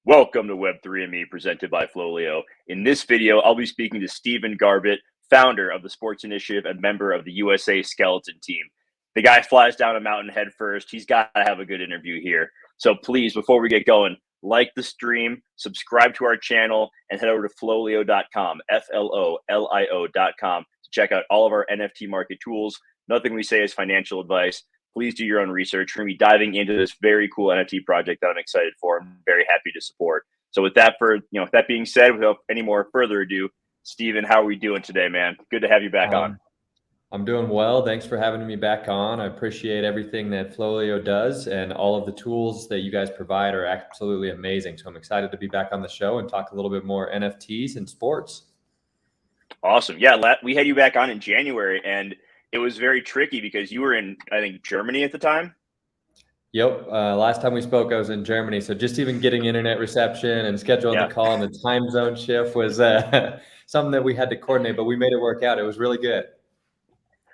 Welcome to Web3 and Me, presented by FLOLiO. In this video, I'll be speaking to Stephen Garbett, founder of the Sports Initiative and member of the USA Skeleton team. The guy flies down a mountain head first. He's got to have a good interview here. So please, before we get going, like the stream, subscribe to our channel, and head over to FLOLiO.com, FLOLiO.com, to check out all of our NFT market tools. Nothing we say is financial advice. Please do your own research. We're going to be diving into this very cool NFT project that I'm excited for. I'm very happy to support. So with that, with that being said, without any more further ado, Stephen, how are we doing today, man? Good to have you back on. I'm doing well. Thanks for having me back on. I appreciate everything that FLOLiO does, and all of the tools that you guys provide are absolutely amazing. So I'm excited to be back on the show and talk a little bit more NFTs and sports. Awesome. Yeah, we had you back on in January, and it was very tricky because you were in, I think, Germany at the time. Yep. Last time we spoke, I was in Germany. So just even getting internet reception and scheduling the call and the time zone shift was something that we had to coordinate, but we made it work out. It was really good.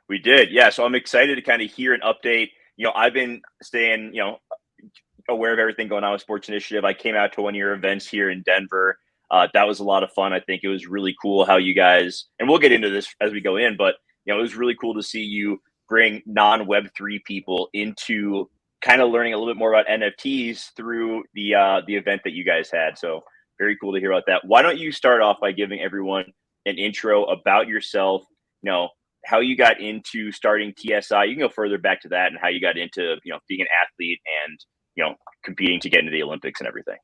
We did. Yeah. So I'm excited to kind of hear an update. I've been staying, aware of everything going on with Sports Initiative. I came out to one of your events here in Denver. That was a lot of fun. I think it was really cool how you guys, and we'll get into this as we go in, but it was really cool to see you bring non-Web3 people into kind of learning a little bit more about NFTs through the event that you guys had. So very cool to hear about that. Why don't you start off by giving everyone an intro about yourself, how you got into starting TSI. You can go further back to that and how you got into, being an athlete and, competing to get into the Olympics and everything.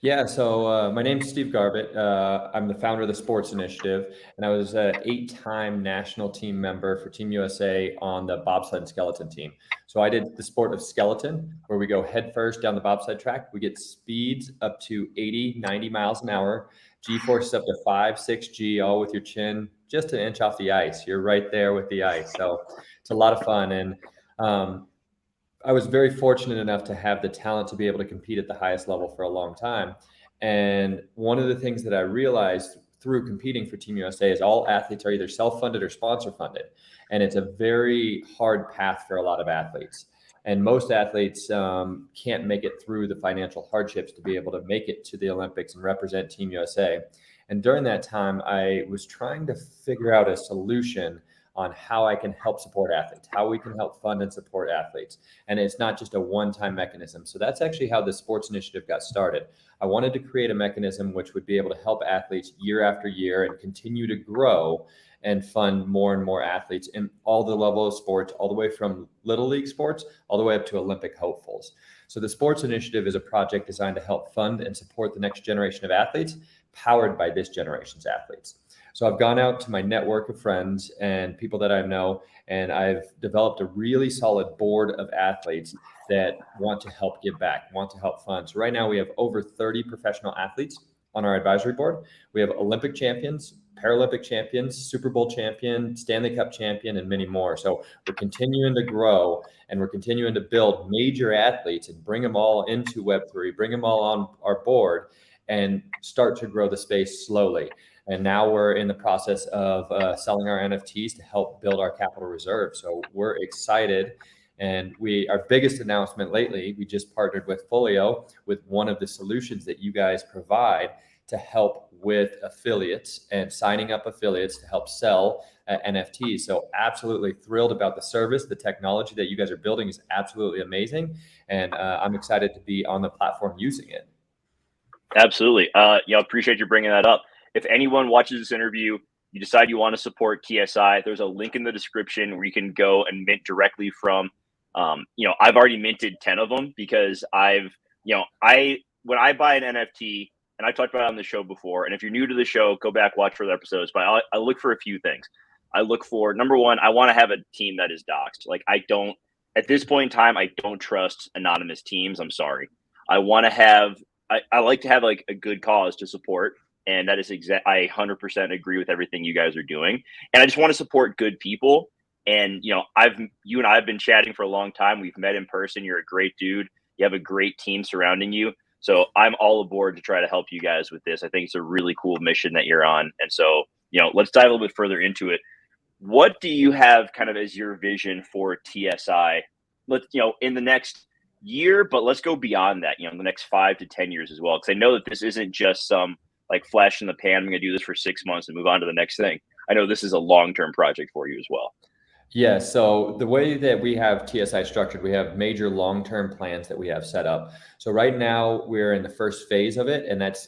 Yeah, so my name's Steve Garbett. I'm the founder of the Sports Initiative, and I was an 8-time national team member for Team USA on the bobsled and skeleton team. So I did the sport of skeleton, where we go head first down the bobsled track. We get speeds up to 80, 90 miles an hour, G-forces up to 5, 6G, all with your chin just an inch off the ice. You're right there with the ice. So it's a lot of fun. And I was very fortunate enough to have the talent to be able to compete at the highest level for a long time. And one of the things that I realized through competing for Team USA is all athletes are either self-funded or sponsor-funded. And it's a very hard path for a lot of athletes. And most athletes can't make it through the financial hardships to be able to make it to the Olympics and represent Team USA. And during that time, I was trying to figure out a solution on how I can help support athletes, how we can help fund and support athletes. And it's not just a one-time mechanism. So that's actually how the Sports Initiative got started. I wanted to create a mechanism which would be able to help athletes year after year and continue to grow and fund more and more athletes in all the level of sports, all the way from little league sports, all the way up to Olympic hopefuls. So the Sports Initiative is a project designed to help fund and support the next generation of athletes, powered by this generation's athletes. So I've gone out to my network of friends and people that I know, and I've developed a really solid board of athletes that want to help give back, want to help fund. So right now we have over 30 professional athletes on our advisory board. We have Olympic champions, Paralympic champions, Super Bowl champion, Stanley Cup champion, and many more. So we're continuing to grow, and we're continuing to build major athletes and bring them all into Web3, bring them all on our board, and start to grow the space slowly. And now we're in the process of selling our NFTs to help build our capital reserve. So we're excited. And our biggest announcement lately, we just partnered with FLOLiO with one of the solutions that you guys provide to help with affiliates and signing up affiliates to help sell NFTs. So absolutely thrilled about the service. The technology that you guys are building is absolutely amazing. And I'm excited to be on the platform using it. Absolutely. Appreciate you bringing that up. If anyone watches this interview, you decide you want to support TSI, there's a link in the description where you can go and mint directly from, I've already minted 10 of them because when I buy an NFT, and I've talked about it on the show before, and if you're new to the show, go back, watch further episodes, but I look for a few things. I look for, number one, I want to have a team that is doxed. Like at this point in time, I don't trust anonymous teams. I'm sorry. I like to have like a good cause to support. And that is I 100% agree with everything you guys are doing. And I just want to support good people. And, you and I have been chatting for a long time. We've met in person. You're a great dude. You have a great team surrounding you. So I'm all aboard to try to help you guys with this. I think it's a really cool mission that you're on. And so, let's dive a little bit further into it. What do you have kind of as your vision for TSI? In the next year, but let's go beyond that, the next 5 to 10 years as well. Because I know that this isn't just some like flash in the pan. I'm going to do this for 6 months and move on to the next thing. I know this is a long-term project for you as well. Yeah, so the way that we have TSI structured, we have major long-term plans that we have set up. So right now we're in the first phase of it, and that's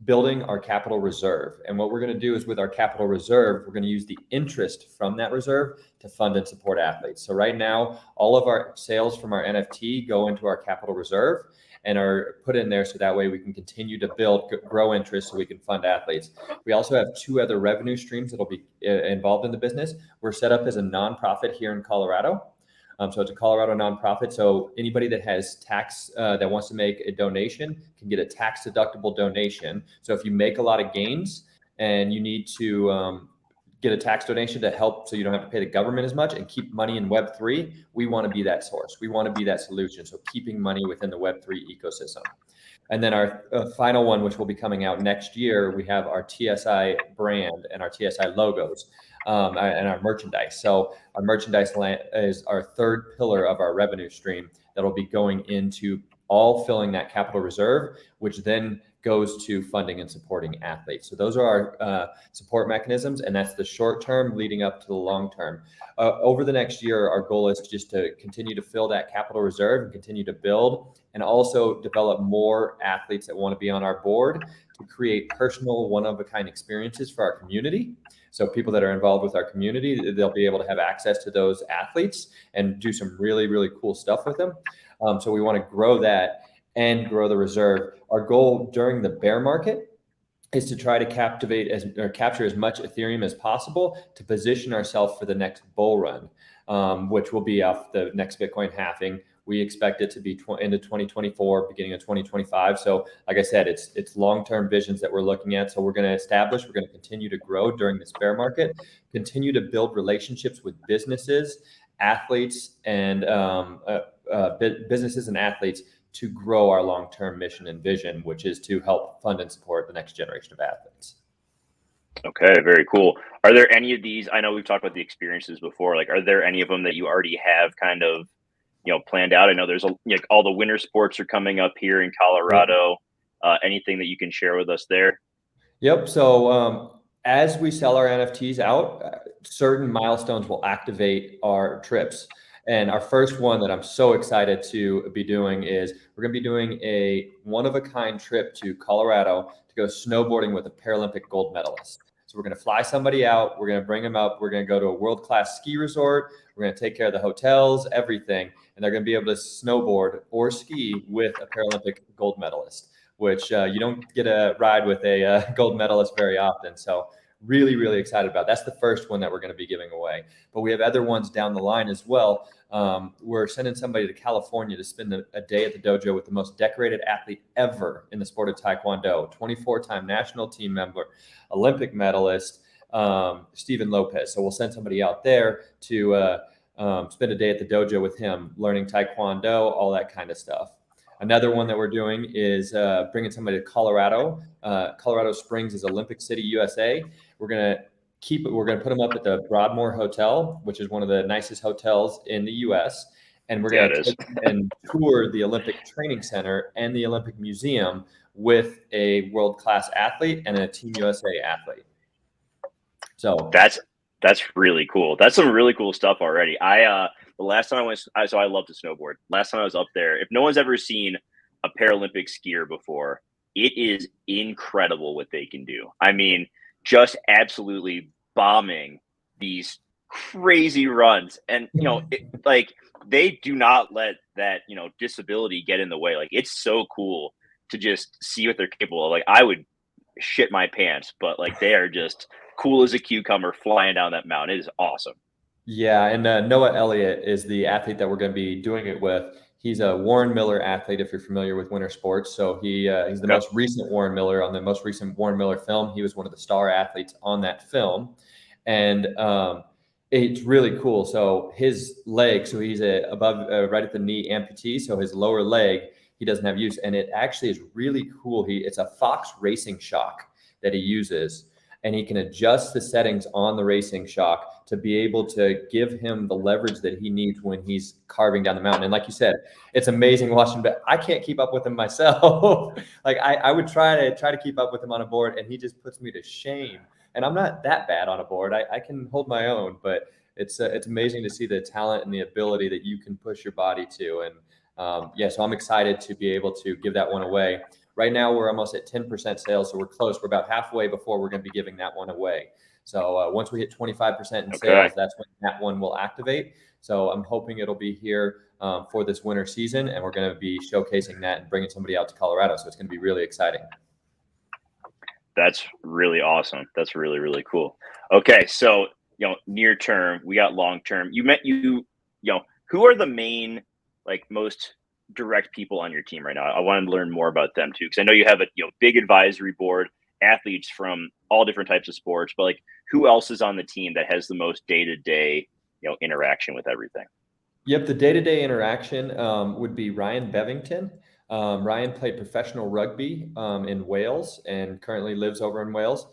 building our capital reserve. And what we're going to do is with our capital reserve, we're going to use the interest from that reserve to fund and support athletes. So right now, all of our sales from our NFT go into our capital reserve and are put in there so that way we can continue to build, grow interest so we can fund athletes. We also have two other revenue streams that'll be involved in the business. We're set up as a nonprofit here in Colorado. So it's a Colorado nonprofit. So anybody that has tax that wants to make a donation can get a tax deductible donation. So if you make a lot of gains and you need to get a tax donation to help so you don't have to pay the government as much and keep money in Web3, we want to be that source. We want to be that solution. So keeping money within the Web3 ecosystem. And then our final one, which will be coming out next year, we have our TSI brand and our TSI logos and our merchandise. So our merchandise is our third pillar of our revenue stream that will be going into all filling that capital reserve, which then goes to funding and supporting athletes. So those are our support mechanisms, and that's the short term leading up to the long term. Over the next year, our goal is just to continue to fill that capital reserve and continue to build, and also develop more athletes that want to be on our board to create personal one-of-a-kind experiences for our community. So people that are involved with our community, they'll be able to have access to those athletes and do some really, really cool stuff with them. So we want to grow that and grow the reserve. Our goal during the bear market is to try to capture as much Ethereum as possible to position ourselves for the next bull run, which will be off the next Bitcoin halving. We expect it to be into 2024, beginning of 2025. So like I said, it's long-term visions that we're looking at. So we're going to continue to grow during this bear market, continue to build relationships with businesses, athletes, and businesses and athletes to grow our long-term mission and vision, which is to help fund and support the next generation of athletes. Okay, very cool. Are there any of these? I know we've talked about the experiences before. Like, are there any of them that you already have kind of, planned out? I know there's all the winter sports are coming up here in Colorado. Anything that you can share with us there? Yep. So as we sell our NFTs out, certain milestones will activate our trips. And our first one that I'm so excited to be doing is we're going to be doing a one-of-a-kind trip to Colorado to go snowboarding with a Paralympic gold medalist. So we're going to fly somebody out. We're going to bring them up. We're going to go to a world-class ski resort. We're going to take care of the hotels, everything. And they're going to be able to snowboard or ski with a Paralympic gold medalist, which you don't get a ride with a gold medalist very often. So really, really excited about. That's the first one that we're going to be giving away. But we have other ones down the line as well. We're sending somebody to California to spend a day at the dojo with the most decorated athlete ever in the sport of Taekwondo, 24-time national team member, Olympic medalist, Stephen Lopez. So we'll send somebody out there to spend a day at the dojo with him, learning Taekwondo, all that kind of stuff. Another one that we're doing is bringing somebody to Colorado. Colorado Springs is Olympic City, USA. We're going to put them up at the Broadmoor Hotel, which is one of the nicest hotels in the US. And we're going to and tour the Olympic Training Center and the Olympic Museum with a world-class athlete and a Team USA athlete. So that's really cool. That's some really cool stuff already. The last time I love to snowboard. Last time I was up there, if no one's ever seen a Paralympic skier before, it is incredible what they can do. I mean, just absolutely bombing these crazy runs. And, like, they do not let that, disability get in the way. Like, it's so cool to just see what they're capable of. Like, I would shit my pants, but like, they are just cool as a cucumber flying down that mountain. It is awesome. Yeah, and Noah Elliott is the athlete that we're going to be doing it with. He's a Warren Miller athlete, if you're familiar with winter sports. So he's the most recent Warren Miller. On the most recent Warren Miller film, he was one of the star athletes on that film. And it's really cool. So his leg, so he's above right at the knee amputee. So his lower leg, he doesn't have use. And it actually is really cool. It's a Fox racing shock that he uses. and he can adjust the settings on the racing shock to be able to give him the leverage that he needs when he's carving down the mountain. And like you said, it's amazing watching, but I can't keep up with him myself. Like I would try to keep up with him on a board, and he just puts me to shame. And I'm not that bad on a board. I can hold my own, but it's amazing to see the talent and the ability that you can push your body to. And yeah, so I'm excited to be able to give that one away. Right now, we're almost at 10% sales, so we're close. We're about halfway before we're going to be giving that one away. So once we hit 25% in sales, that's when that one will activate. So I'm hoping it'll be here for this winter season, and we're going to be showcasing that and bringing somebody out to Colorado. So it's going to be really exciting. That's really awesome. That's really, really cool. Okay, so near term, we got long term. Who are the main, like, most direct people on your team right now? I want to learn more about them too, because I know you have a big advisory board, athletes from all different types of sports, but like, who else is on the team that has the most day-to-day interaction with everything? Yep, the day-to-day interaction would be Ryan Bevington. Ryan played professional rugby in Wales and currently lives over in Wales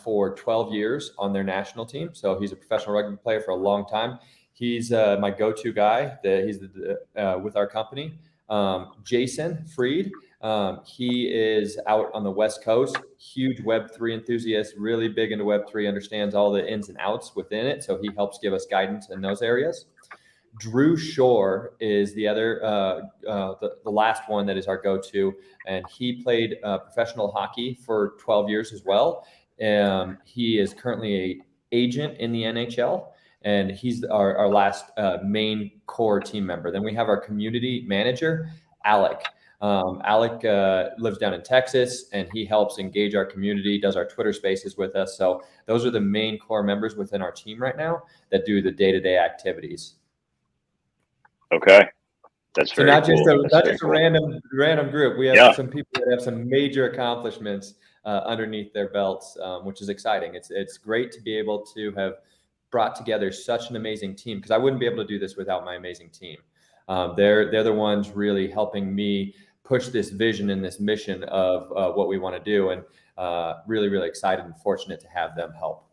for 12 years on their national team. So he's a professional rugby player for a long time. He's my go-to guy. He's with our company. Jason Freed, he is out on the West Coast, huge Web3 enthusiast, really big into Web3, understands all the ins and outs within it. So he helps give us guidance in those areas. Drew Shore is the other, the last one that is our go-to, and he played professional hockey for 12 years as well. He is currently an agent in the NHL, and he's our last main core team member. Then we have our community manager, Alec. Alec lives down in Texas, and he helps engage our community, does our Twitter spaces with us. So those are the main core members within our team right now that do the day-to-day activities. Okay, that's so very not cool. Just a random group. We have some people that have some major accomplishments underneath their belts, which is exciting. It's great to be able to have brought together such an amazing team, because I wouldn't be able to do this without my amazing team. They're the ones really helping me push this vision and this mission of what we want to do, and really, really excited and fortunate to have them help.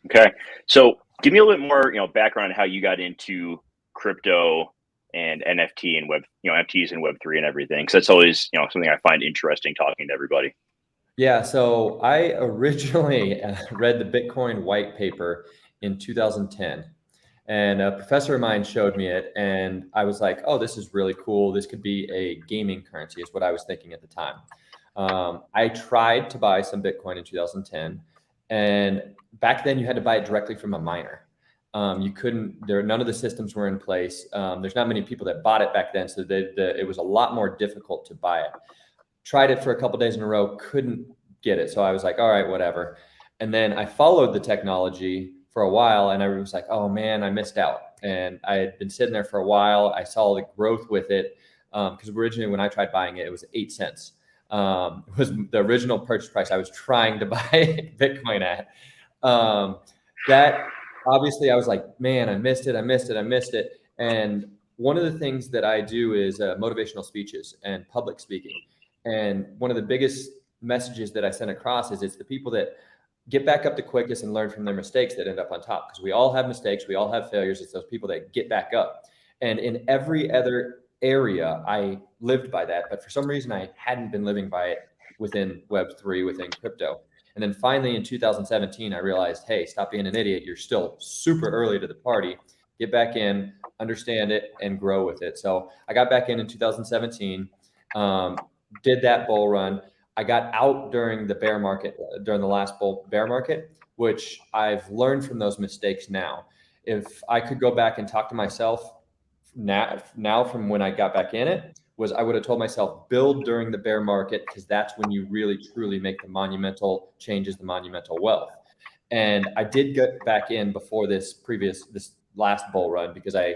Okay, so give me a little bit more, background on how you got into crypto and NFT and NFTs and Web3 and everything, because that's always something I find interesting talking to everybody. Yeah, so I originally read the Bitcoin white paper in 2010, and a professor of mine showed me it, and I was like, oh, this is really cool. This could be a gaming currency, is what I was thinking at the time. I tried to buy some Bitcoin in 2010, and back then you had to buy it directly from a miner. You couldn't, none of the systems were in place. There's not many people that bought it back then, so it was a lot more difficult to buy it. Tried it for a couple days in a row, couldn't get it. So I was like, all right, whatever. And then I followed the technology for a while, and I was like, oh man, I missed out. And I had been sitting there for a while. I saw the growth with it, because originally when I tried buying it, it was 8 cents. It was the original purchase price I was trying to buy Bitcoin at. That obviously I was like, man, I missed it. And one of the things that I do is motivational speeches and public speaking. And one of the biggest messages that I send across is it's the people that get back up the quickest and learn from their mistakes that end up on top. Because we all have mistakes, we all have failures. It's those people that get back up. And in every other area, I lived by that. But for some reason, I hadn't been living by it within Web3, within crypto. And then finally in 2017, I realized, hey, stop being an idiot. You're still super early to the party. Get back in, understand it, and grow with it. So I got back in 2017, did that bull run. I got out during the bear market, during the last bear market, which I've learned from those mistakes now. If I could go back and talk to myself now from when I got back in it, I would have told myself, build during the bear market, because that's when you really, truly make the monumental changes, the monumental wealth. And I did get back in before this last bull run, because I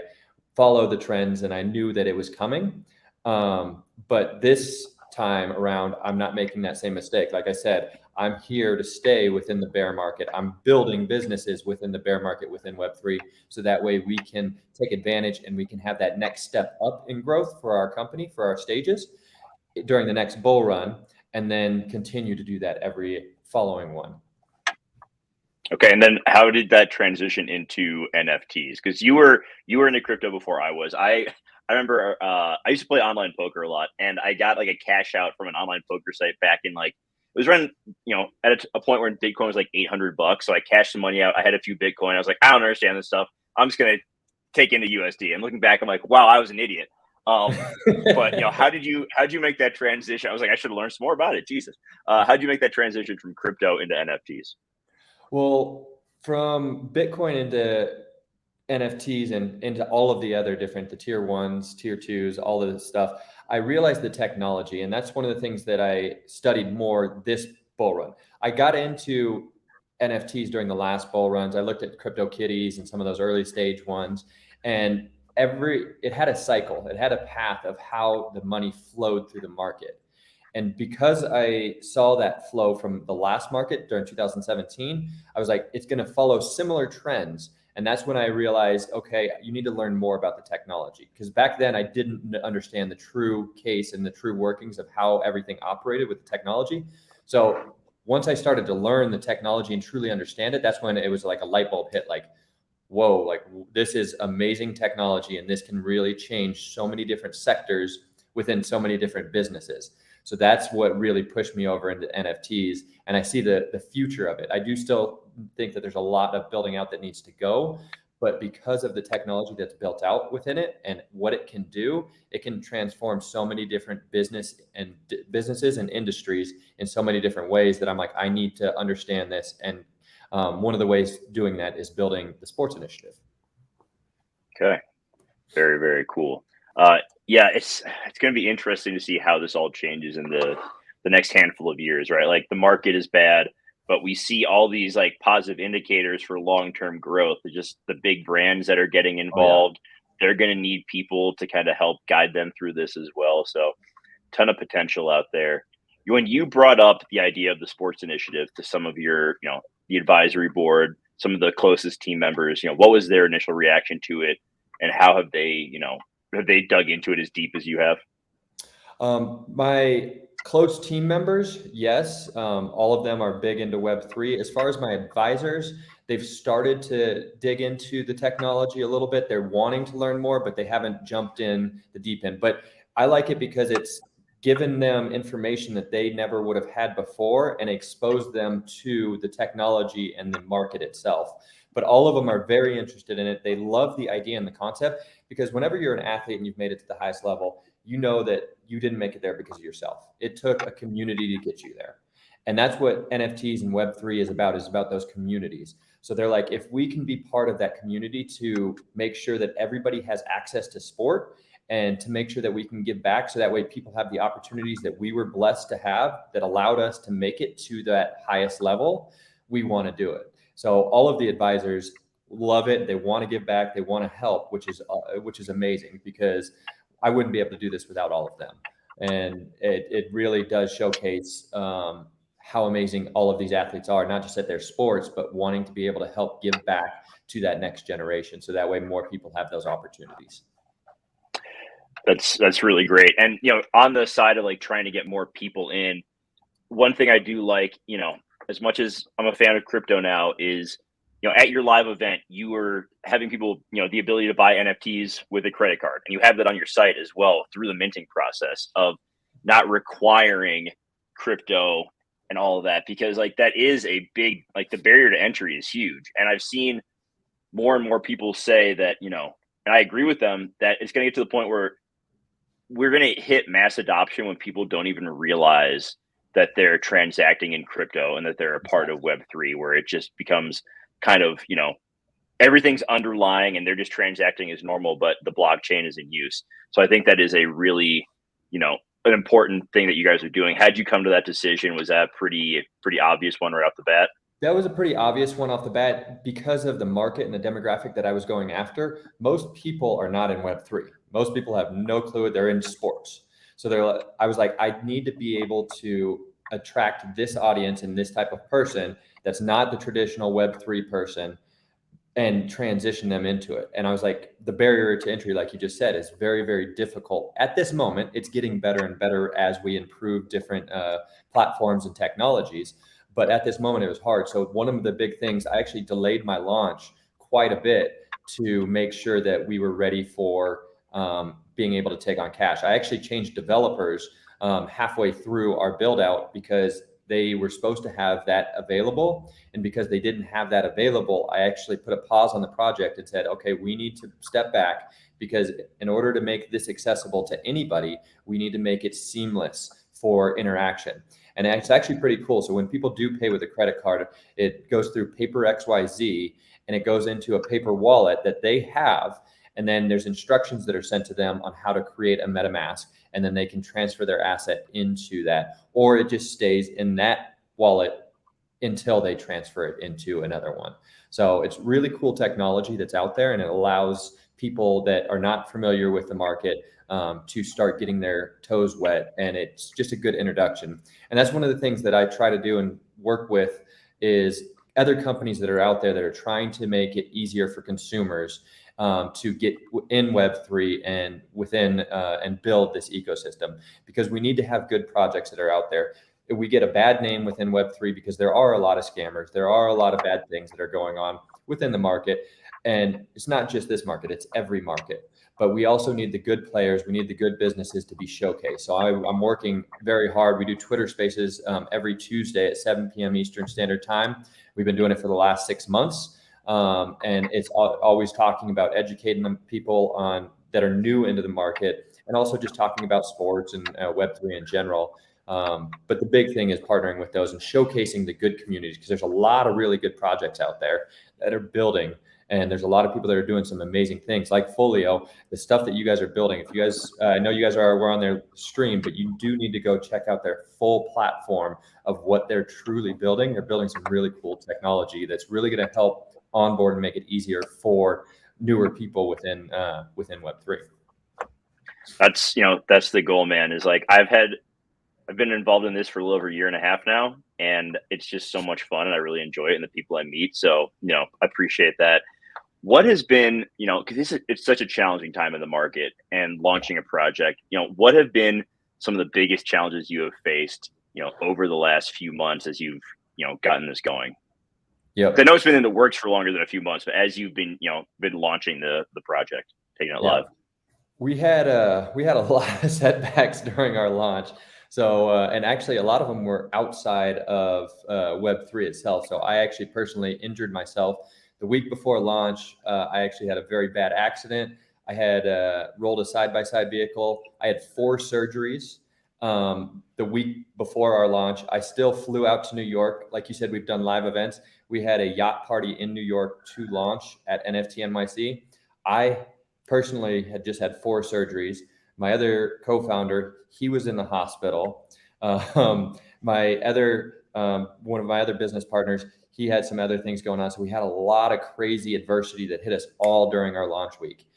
followed the trends and I knew that it was coming. But this time around, I'm not making that same mistake. Like I said, I'm here to stay within the bear market. I'm building businesses within the bear market within Web3. So that way we can take advantage and we can have that next step up in growth for our company, for our stages during the next bull run, and then continue to do that Okay, and then how did that transition into NFTs? Because you were into crypto before I was. I remember I used to play online poker a lot, and I got like a cash out from an online poker site back in like it was around at a point where Bitcoin was like $800. So I cashed some money out. I had a few Bitcoin. I was like, I don't understand this stuff. I'm just gonna take into USD. And looking back, I'm like, wow, I was an idiot. But how did you make that transition? I was like, I should have learned some more about it. Jesus, how did you make that transition from crypto into NFTs? Well, from Bitcoin into NFTs and into all of the other different, the tier ones, tier twos, all of this stuff, I realized the technology. And that's one of the things that I studied more this bull run. I got into NFTs during the last bull runs. I looked at CryptoKitties and some of those early stage ones, and it had a cycle. It had a path of how the money flowed through the market. And because I saw that flow from the last market during 2017, I was like, it's going to follow similar trends. And that's when I realized, okay, you need to learn more about the technology. Because back then I didn't understand the true case and the true workings of how everything operated with the technology. So once I started to learn the technology and truly understand it, that's when it was like a light bulb hit, like, whoa, like this is amazing technology. And this can really change so many different sectors within so many different businesses. So that's what really pushed me over into NFTs. And I see the future of it. I do still think that there's a lot of building out that needs to go, but because of the technology that's built out within it and what it can do, it can transform so many different businesses and industries in so many different ways that I'm like, I need to understand this. And one of the ways doing that is building the Sports Initiative. Okay. Very, very cool. Yeah, it's going to be interesting to see how this all changes in the next handful of years, right? Like the market is bad, but we see all these like positive indicators for long-term growth. Just the big brands that are getting involved, they're going to need people to kind of help guide them through this as well. So, ton of potential out there. When you brought up the idea of the Sports Initiative to some of your, the advisory board, some of the closest team members, what was their initial reaction to it? And how have they, have they dug into it as deep as you have? My close team members, yes. All of them are big into Web3. As far as my advisors, they've started to dig into the technology a little bit. They're wanting to learn more, but they haven't jumped in the deep end. But I like it because it's given them information that they never would have had before and exposed them to the technology and the market itself. But all of them are very interested in it. They love the idea and the concept, because whenever you're an athlete and you've made it to the highest level, you know that you didn't make it there because of yourself. It took a community to get you there. And that's what NFTs and Web3 is about those communities. So they're like, if we can be part of that community to make sure that everybody has access to sport and to make sure that we can give back, so that way people have the opportunities that we were blessed to have that allowed us to make it to that highest level, we want to do it. So all of the advisors love it. They want to give back. They want to help, which is amazing, because I wouldn't be able to do this without all of them. And it really does showcase how amazing all of these athletes are, not just at their sports, but wanting to be able to help give back to that next generation. So that way more people have those opportunities. That's really great. And, on the side of like trying to get more people in, one thing I do like, as much as I'm a fan of crypto now, is, at your live event, you were having people, the ability to buy NFTs with a credit card. And you have that on your site as well through the minting process of not requiring crypto and all of that, because like that is a big, like the barrier to entry is huge. And I've seen more and more people say that, and I agree with them, that it's going to get to the point where we're going to hit mass adoption when people don't even realize that they're transacting in crypto and that they're a part of Web3, where it just becomes kind of, everything's underlying and they're just transacting as normal, but the blockchain is in use. So I think that is a really, an important thing that you guys are doing. How'd you come to that decision? Was that pretty obvious one right off the bat? That was a pretty obvious one off the bat because of the market and the demographic that I was going after. Most people are not in Web3. Most people have no clue. They're in sports. So I was like, I need to be able to attract this audience and this type of person that's not the traditional Web3 person and transition them into it. And I was like, the barrier to entry, like you just said, is very, very difficult at this moment. It's getting better and better as we improve different platforms and technologies. But at this moment, it was hard. So one of the big things, I actually delayed my launch quite a bit to make sure that we were ready for being able to take on cash. I actually changed developers halfway through our build out because they were supposed to have that available. And because they didn't have that available, I actually put a pause on the project and said, okay, we need to step back, because in order to make this accessible to anybody, we need to make it seamless for interaction. And it's actually pretty cool. So when people do pay with a credit card, it goes through Paper XYZ and it goes into a paper wallet that they have. And then there's instructions that are sent to them on how to create a MetaMask, and then they can transfer their asset into that, or it just stays in that wallet until they transfer it into another one. So it's really cool technology that's out there, and it allows people that are not familiar with the market to start getting their toes wet, and it's just a good introduction. And that's one of the things that I try to do and work with is other companies that are out there that are trying to make it easier for consumers to get in Web3 and within and build this ecosystem, because we need to have good projects that are out there. We get a bad name within Web3 because there are a lot of scammers. There are a lot of bad things that are going on within the market. And it's not just this market, it's every market. But we also need the good players. We need the good businesses to be showcased. So I'm working very hard. We do Twitter Spaces every Tuesday at 7 p.m. Eastern Standard Time. We've been doing it for the last 6 months. And it's always talking about educating them people on that are new into the market, and also just talking about sports and Web3 in general. But the big thing is partnering with those and showcasing the good communities, because there's a lot of really good projects out there that are building. And there's a lot of people that are doing some amazing things like FLOLiO, the stuff that you guys are building. If you guys, I know you guys we're on their stream, but you do need to go check out their full platform of what they're truly building. They're building some really cool technology that's really going to help onboard and make it easier for newer people within Web3. That's, that's the goal, man. Is like I've been involved in this for a little over a year and a half now, and it's just so much fun, and I really enjoy it and the people I meet. So, I appreciate that. What has been, because it's such a challenging time in the market and launching a project, what have been some of the biggest challenges you have faced, over the last few months as you've, gotten this going? Yeah. I know it's been in the works for longer than a few months, but as you've been, been launching the project, taking it live. We had a lot of setbacks during our launch. So, and actually a lot of them were outside of Web3 itself. So I actually personally injured myself the week before launch. I actually had a very bad accident. I had rolled a side-by-side vehicle. I had 4 surgeries the week before our launch. I still flew out to New York. Like you said, we've done live events. We had a yacht party in New York to launch at NFT NYC. I personally had just had 4 surgeries. My other co-founder, he was in the hospital. My other one of my other business partners, he had some other things going on. So we had a lot of crazy adversity that hit us all during our launch week.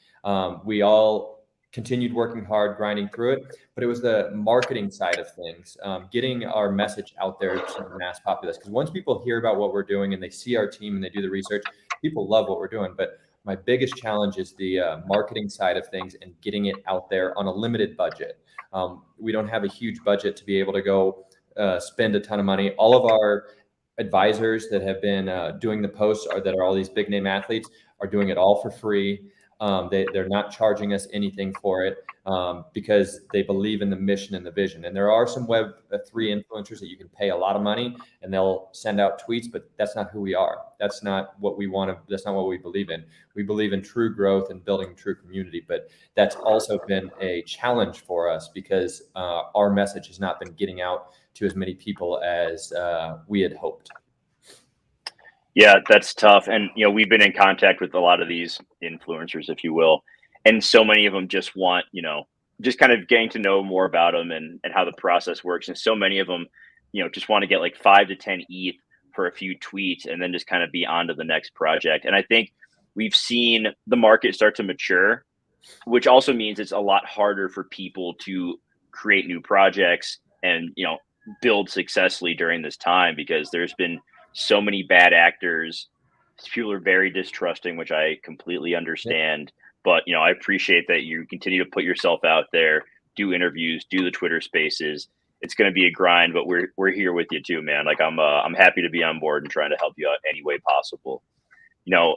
We all continued working hard, grinding through it, but it was the marketing side of things, getting our message out there to the mass populace. Because once people hear about what we're doing and they see our team and they do the research, people love what we're doing. But my biggest challenge is the marketing side of things and getting it out there on a limited budget. We don't have a huge budget to be able to go spend a ton of money. All of our advisors that have been doing the posts that are all these big name athletes are doing it all for free. They're not charging us anything for it because they believe in the mission and the vision. And there are some Web3 influencers that you can pay a lot of money and they'll send out tweets, but that's not who we are. That's not what we want to, that's not what we believe in. We believe in true growth and building true community, but that's also been a challenge for us because our message has not been getting out to as many people as we had hoped. Yeah, that's tough. And, we've been in contact with a lot of these influencers, if you will. And so many of them just want, just kind of getting to know more about them and how the process works. And so many of them, just want to get like 5 to 10 ETH for a few tweets and then just kind of be on to the next project. And I think we've seen the market start to mature, which also means it's a lot harder for people to create new projects and, build successfully during this time because there's been so many bad actors. People are very distrusting, which I completely understand. But, I appreciate that you continue to put yourself out there, do interviews, do the Twitter spaces. it's going to be a grind, but we're here with you too, man. Like I'm happy to be on board and trying to help you out any way possible. You know,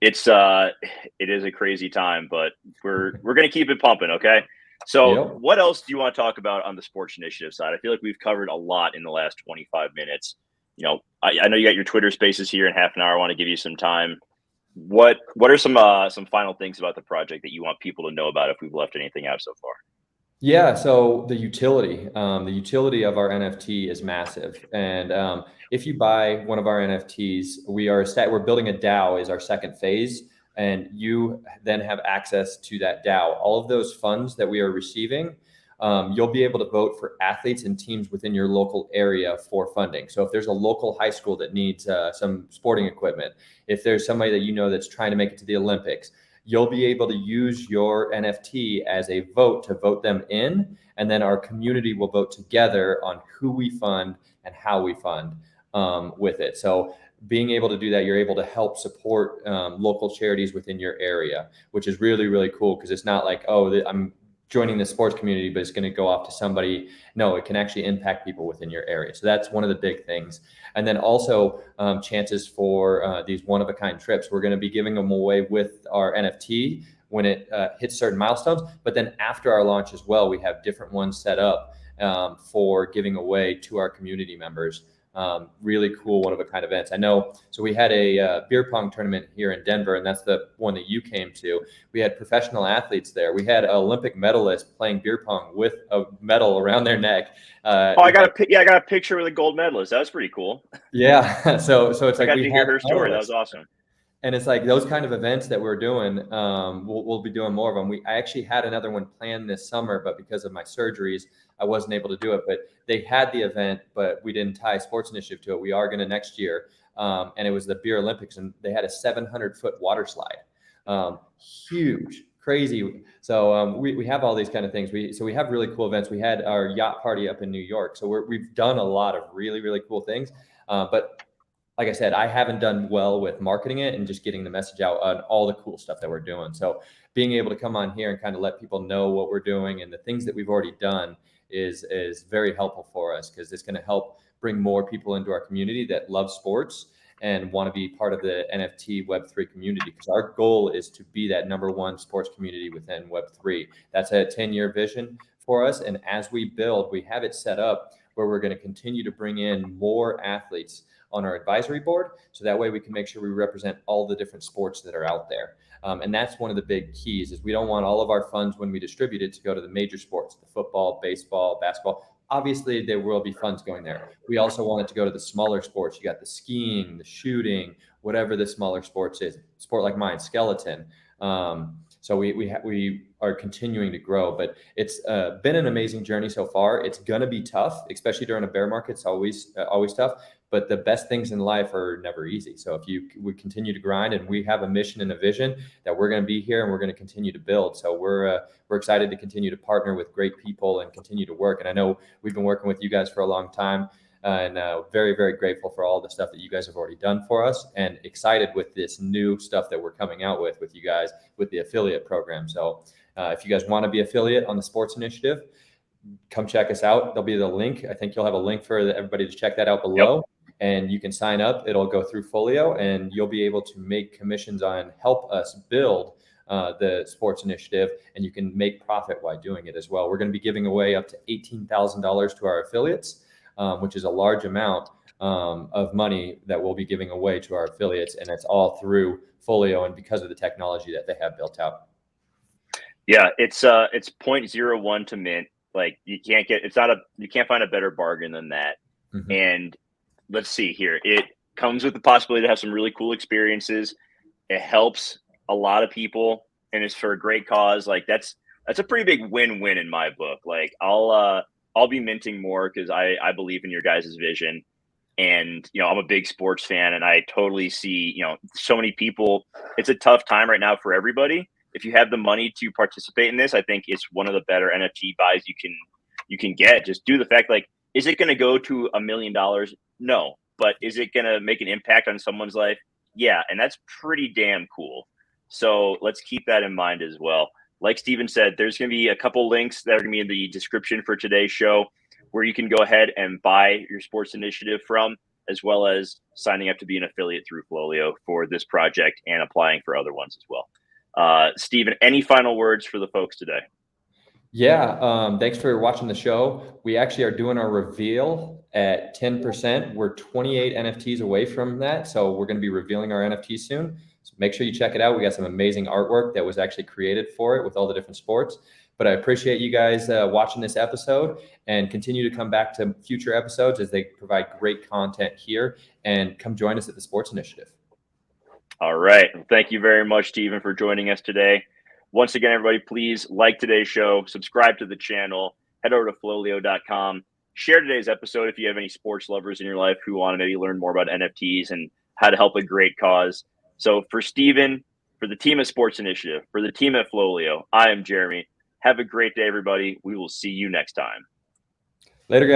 it's it is a crazy time, but we're going to keep it pumping. Okay. So Yep. what else do you want to talk about on the Sports Initiative side? I feel like we've covered a lot in the last 25 minutes. You know, I know you got your Twitter spaces here in half an hour. I want to give you some time. What are some final things about the project that you want people to know about if we've left anything out so far? Yeah, so the utility of our NFT is massive, and if you buy one of our NFTs, we're building a DAO is our second phase, and you then have access to that DAO. All of those funds that we are receiving, you'll be able to vote for athletes and teams within your local area for funding. So if there's a local high school that needs some sporting equipment, if there's somebody that you know that's trying to make it to the Olympics, you'll be able to use your NFT as a vote to vote them in. And then our community will vote together on who we fund and how we fund with it. So being able to do that, you're able to help support local charities within your area, which is really, really cool, because it's not like, oh, I'm joining the sports community, but it's going to go off to somebody. No, it can actually impact people within your area. So that's one of the big things. And then also chances for these one-of-a-kind trips. We're going to be giving them away with our NFT when it hits certain milestones. But then after our launch as well, we have different ones set up for giving away to our community members. Really cool one-of-a-kind events. I know, so we had a beer pong tournament here in Denver, and that's the one that you came to. We had professional athletes there. We had Olympic medalists playing beer pong with a medal around their neck. I got a picture with a gold medalist. That was pretty cool. Yeah, so it's like I got to hear her story. That was awesome. And it's like those kind of events that we're doing, we'll be doing more of them. I actually had another one planned this summer, but because of my surgeries, I wasn't able to do it. But they had the event, but we didn't tie Sports Initiative to it. We are going to next year. And it was the Beer Olympics, and they had a 700-foot water slide. Huge, crazy. So we have all these kind of things. We have really cool events. We had our yacht party up in New York. So we've done a lot of really, really cool things. But like I said, I haven't done well with marketing it and just getting the message out on all the cool stuff that we're doing. So being able to come on here and kind of let people know what we're doing and the things that we've already done is very helpful for us, because it's going to help bring more people into our community that love sports and want to be part of the NFT Web3 community, because our goal is to be that #1 sports community within Web3. That's a 10-year vision for us. And as we build, we have it set up where we're going to continue to bring in more athletes on our advisory board. So that way we can make sure we represent all the different sports that are out there. And that's one of the big keys, is we don't want all of our funds when we distribute it to go to the major sports, the football, baseball, basketball. Obviously, there will be funds going there. We also want it to go to the smaller sports. You got the skiing, the shooting, whatever the smaller sports is. Sport like mine, skeleton. So we are continuing to grow, but it's been an amazing journey so far. It's going to be tough, especially during a bear market. It's always tough. But the best things in life are never easy. So if we continue to grind, and we have a mission and a vision that we're going to be here and we're going to continue to build. So we're excited to continue to partner with great people and continue to work. And I know we've been working with you guys for a long time, and very, very grateful for all the stuff that you guys have already done for us, and excited with this new stuff that we're coming out with you guys with the affiliate program. So if you guys want to be affiliate on the Sports Initiative, come check us out. There'll be the link. I think you'll have a link for everybody to check that out below. Yep. And you can sign up. It'll go through FLOLiO, and you'll be able to make commissions on help us build the Sports Initiative, and you can make profit while doing it as well. We're going to be giving away up to $18,000 to our affiliates, which is a large amount of money that we'll be giving away to our affiliates, and it's all through FLOLiO and because of the technology that they have built out. Yeah, it's 0.01 to mint. Like you can't find a better bargain than that. Mm-hmm. And let's see here. It comes with the possibility to have some really cool experiences. It helps a lot of people, and it's for a great cause. Like that's a pretty big win-win in my book. Like I'll be minting more because I believe in your guys' vision. And, I'm a big sports fan, and I totally see, so many people. It's a tough time right now for everybody. If you have the money to participate in this, I think it's one of the better NFT buys you can get. Just due to the fact, like, is it going to go to $1 million? No. But is it going to make an impact on someone's life? Yeah. And that's pretty damn cool. So let's keep that in mind as well. Like Stephen said, there's going to be a couple links that are going to be in the description for today's show. where you can go ahead and buy your Sports Initiative from, as well as signing up to be an affiliate through FLOLiO for this project and applying for other ones as well. Stephen, any final words for the folks today? Yeah, thanks for watching the show. We actually are doing our reveal at 10%. We're 28 NFTs away from that, so we're going to be revealing our NFTs soon. So make sure you check it out. We got some amazing artwork that was actually created for it with all the different sports. But I appreciate you guys watching this episode, and continue to come back to future episodes as they provide great content here. And come join us at the Sports Initiative. All right. Thank you very much, Stephen, for joining us today. Once again, everybody, please like today's show, subscribe to the channel, head over to FLOLiO.com, share today's episode if you have any sports lovers in your life who want to maybe learn more about NFTs and how to help a great cause. So for Stephen, for the team at Sports Initiative, for the team at FLOLiO, I am Jeremy. Have a great day, everybody. We will see you next time. Later, guys.